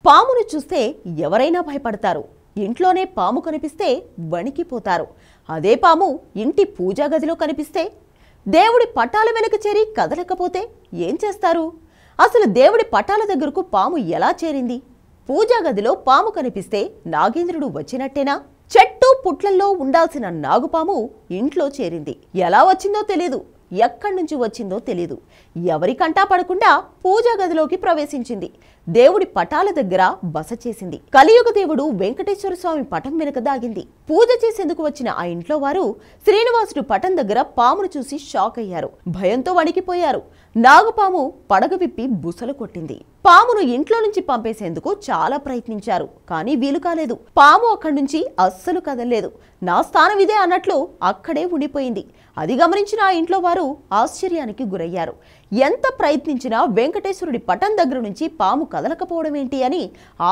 పామును చూస్తే ఎవరైనా భయపడతారు. ఇంట్లోనే పాము కనిపిస్తే వణికిపోతారు. అదే పాము ఇంటి పూజా గదిలో కనిపిస్తే, దేవుడి పటాల వెనుక చేరి కదలకపోతే ఏం చేస్తారు? అసలు దేవుడి పటాల దగ్గరకు పాము ఎలా చేరింది? పూజా గదిలో పాము కనిపిస్తే నాగేంద్రుడు వచ్చినట్టేనా? చెట్టు పుట్లల్లో ఉండాల్సిన నాగుపాము ఇంట్లో చేరింది. ఎలా వచ్చిందో తెలీదు, ఎక్కడి నుంచి వచ్చిందో తెలీదు. ఎవరి కంటా పడకుండా పూజా గదిలోకి ప్రవేశించింది. దేవుడి పటాల దగ్గర బస చేసింది. కలియుగ దేవుడు వెంకటేశ్వర స్వామి పటం వెనుక దాగింది. పూజ చేసేందుకు వచ్చిన ఆ ఇంట్లో వారు శ్రీనివాసుడు పటం దగ్గర పామును చూసి షాక్ అయ్యారు. భయంతో వణికిపోయారు. నాగుపాము పడగ విప్పి బుసలు కొట్టింది. పామును ఇంట్లో నుంచి పంపేసేందుకు చాలా ప్రయత్నించారు, కానీ వీలు కాలేదు. పాము అక్కడి నుంచి అస్సలు కదలలేదు. నా స్థానం ఇదే అన్నట్లు అక్కడే ఉండిపోయింది. అది గమనించిన ఆ ఇంట్లో వారు ఆశ్చర్యానికి గురయ్యారు. ఎంత ప్రయత్నించినా వెంకటేశ్వరుడి పటం దగ్గర నుంచి పాము కదలకపోవడం ఏంటి అని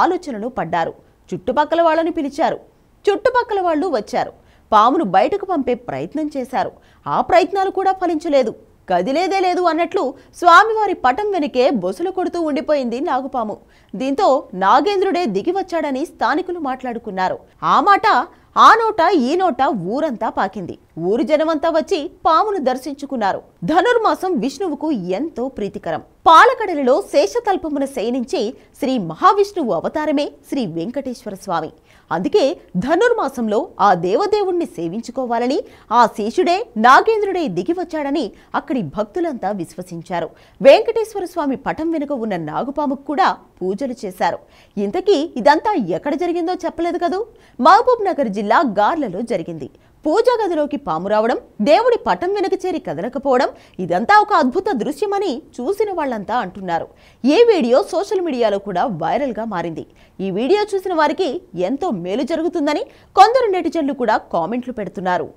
ఆలోచనలో పడ్డారు. చుట్టుపక్కల వాళ్ళని పిలిచారు. చుట్టుపక్కల వాళ్ళు వచ్చారు. పామును బయటకు పంపే ప్రయత్నం చేశారు. ఆ ప్రయత్నాలు కూడా ఫలించలేదు. కదిలేదే లేదు అన్నట్లు స్వామివారి పటం వెనుకే బొసలు కొడుతూ ఉండిపోయింది నాగుపాము. దీంతో నాగేంద్రుడే దిగి వచ్చాడని స్థానికులు మాట్లాడుకున్నారు. ఆ మాట ఆ నోట ఈ నోట ఊరంతా పాకింది. ఊరు జనమంతా వచ్చి పామును దర్శించుకున్నారు. ధనుర్మాసం విష్ణువుకు ఎంతో ప్రీతికరం. పాలకడలిలో శేషతల్పమున శయనించే శ్రీ మహావిష్ణువు అవతారమే శ్రీ వెంకటేశ్వర స్వామి. అందుకే ధనుర్మాసంలో ఆ దేవదేవుణ్ణి సేవించుకోవాలని ఆ శేషుడే నాగేంద్రుడే దిగి వచ్చాడని అక్కడి భక్తులంతా విశ్వసించారు. వెంకటేశ్వర స్వామి పటం వెనుక ఉన్న నాగుపాముకు కూడా పూజలు చేశారు. ఇంతకీ ఇదంతా ఎక్కడ జరిగిందో చెప్పలేదు కదూ. మహబూబ్ నగర్ జిల్లా గార్లలో జరిగింది. పూజా గదిలోకి పాము రావడం, దేవుడి పటం వెనుక చేరి కదలకపోవడం, ఇదంతా ఒక అద్భుత దృశ్యమని చూసిన వాళ్ళంతా అంటున్నారు. ఈ వీడియో సోషల్ మీడియాలో కూడా వైరల్గా మారింది. ఈ వీడియో చూసిన వారికి ఎంతో మేలు జరుగుతుందని కొందరు నెటిజన్లు కూడా కామెంట్లు పెడుతున్నారు.